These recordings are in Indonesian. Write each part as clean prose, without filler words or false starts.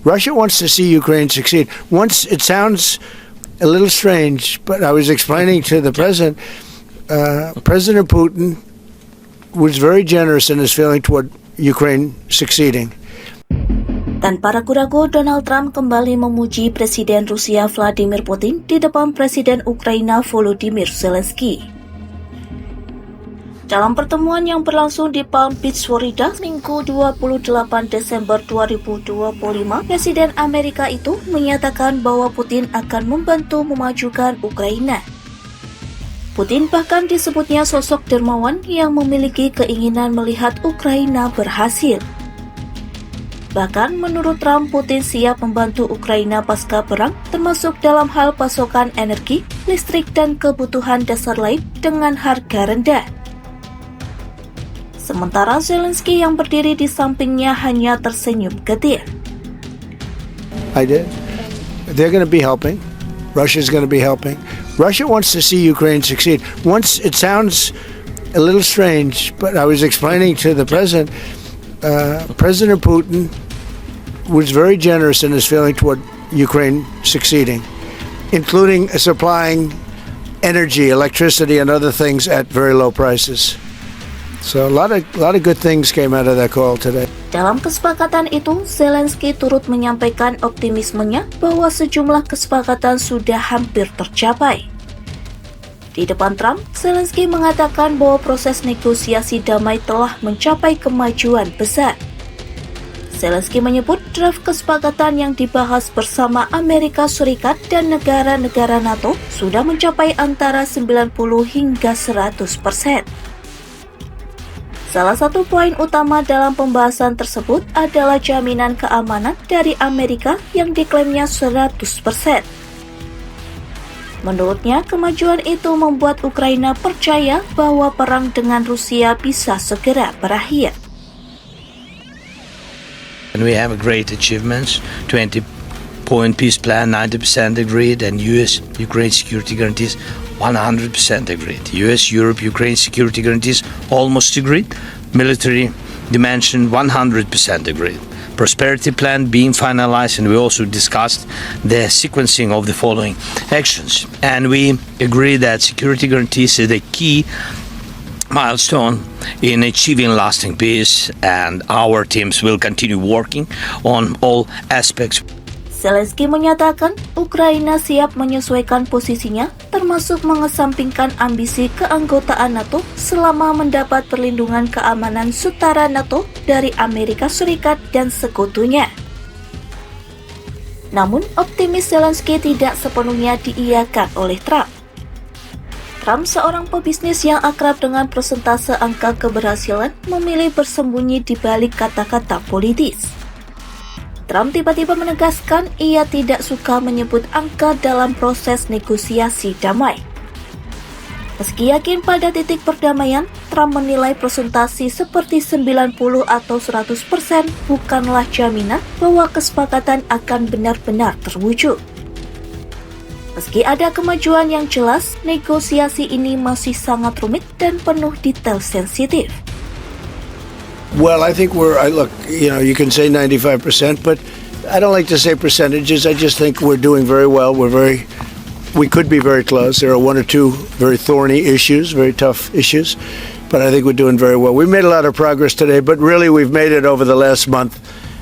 Russia wants to see Ukraine succeed. Once it sounds a little strange, but I was explaining to the president, President Putin was very generous in his feeling toward Ukraine succeeding. Tanpa ragu-ragu, Donald Trump kembali memuji Presiden Rusia Vladimir Putin di depan Presiden Ukraina Volodymyr Zelensky. Dalam pertemuan yang berlangsung di Palm Beach, Florida, Minggu 28 Desember 2025, Presiden Amerika itu menyatakan bahwa Putin akan membantu memajukan Ukraina. Putin bahkan disebutnya sosok dermawan yang memiliki keinginan melihat Ukraina berhasil. Bahkan menurut Trump, Putin siap membantu Ukraina pasca perang, termasuk dalam hal pasokan energi, listrik, dan kebutuhan dasar lain dengan harga rendah. Sementara Zelensky yang berdiri di sampingnya hanya tersenyum getir. I did. They're going to be helping. Russia's going to be helping. Russia wants to see Ukraine succeed. Once it sounds a little strange, but I was explaining to the president, President Putin was very generous in his feeling toward Ukraine succeeding, including supplying energy, electricity, and other things at very low prices. So a lot of good things came out of that call today. Dalam kesepakatan itu, Zelensky turut menyampaikan optimismenya bahwa sejumlah kesepakatan sudah hampir tercapai. Di depan Trump, Zelensky mengatakan bahwa proses negosiasi damai telah mencapai kemajuan besar. Zelensky menyebut draft kesepakatan yang dibahas bersama Amerika Serikat dan negara-negara NATO sudah mencapai antara 90 hingga 100%. Salah satu poin utama dalam pembahasan tersebut adalah jaminan keamanan dari Amerika yang diklaimnya 100%. Menurutnya, kemajuan itu membuat Ukraina percaya bahwa perang dengan Rusia bisa segera berakhir. And we have great achievements, 20-point peace plan, 90% agreed, and US-Ukraine security guarantees 100% agreed. US-Europe-Ukraine security guarantees almost agreed. Military dimension 100% agreed. Prosperity plan being finalized, and we also discussed the sequencing of the following actions. And we agree that security guarantees is the key milestone in achieving lasting peace, and our teams will continue working on all aspects. Zelensky menyatakan Ukraina siap menyesuaikan posisinya, termasuk mengesampingkan ambisi keanggotaan NATO selama mendapat perlindungan keamanan setara NATO dari Amerika Serikat dan sekutunya. Namun, optimis Zelensky tidak sepenuhnya diiyakan oleh Trump. Trump, seorang pebisnis yang akrab dengan persentase angka keberhasilan, memilih bersembunyi di balik kata-kata politis. Trump tiba-tiba menegaskan ia tidak suka menyebut angka dalam proses negosiasi damai. Meski yakin pada titik perdamaian, Trump menilai presentasi seperti 90 atau 100% bukanlah jaminan bahwa kesepakatan akan benar-benar terwujud. Meski ada kemajuan yang jelas, negosiasi ini masih sangat rumit dan penuh detail sensitif. Well, I think you can say 95%, but I don't like to say percentages. I just think we're doing very well. We could be very close. There are one or two very thorny issues, very tough issues, but I think we're doing very well. We made a lot of progress today, but really we've made it over the last month.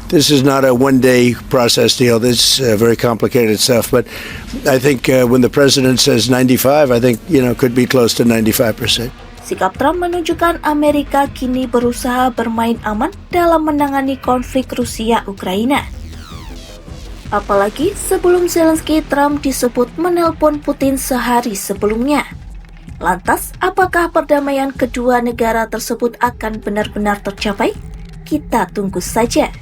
This is not a one-day process deal. This is very complicated stuff, but I think when the president says 95, I think, could be close to 95%. Sikap Trump menunjukkan Amerika kini berusaha bermain aman dalam menangani konflik Rusia-Ukraina. Apalagi sebelum Zelensky, Trump disebut menelpon Putin sehari sebelumnya. Lantas, apakah perdamaian kedua negara tersebut akan benar-benar tercapai? Kita tunggu saja.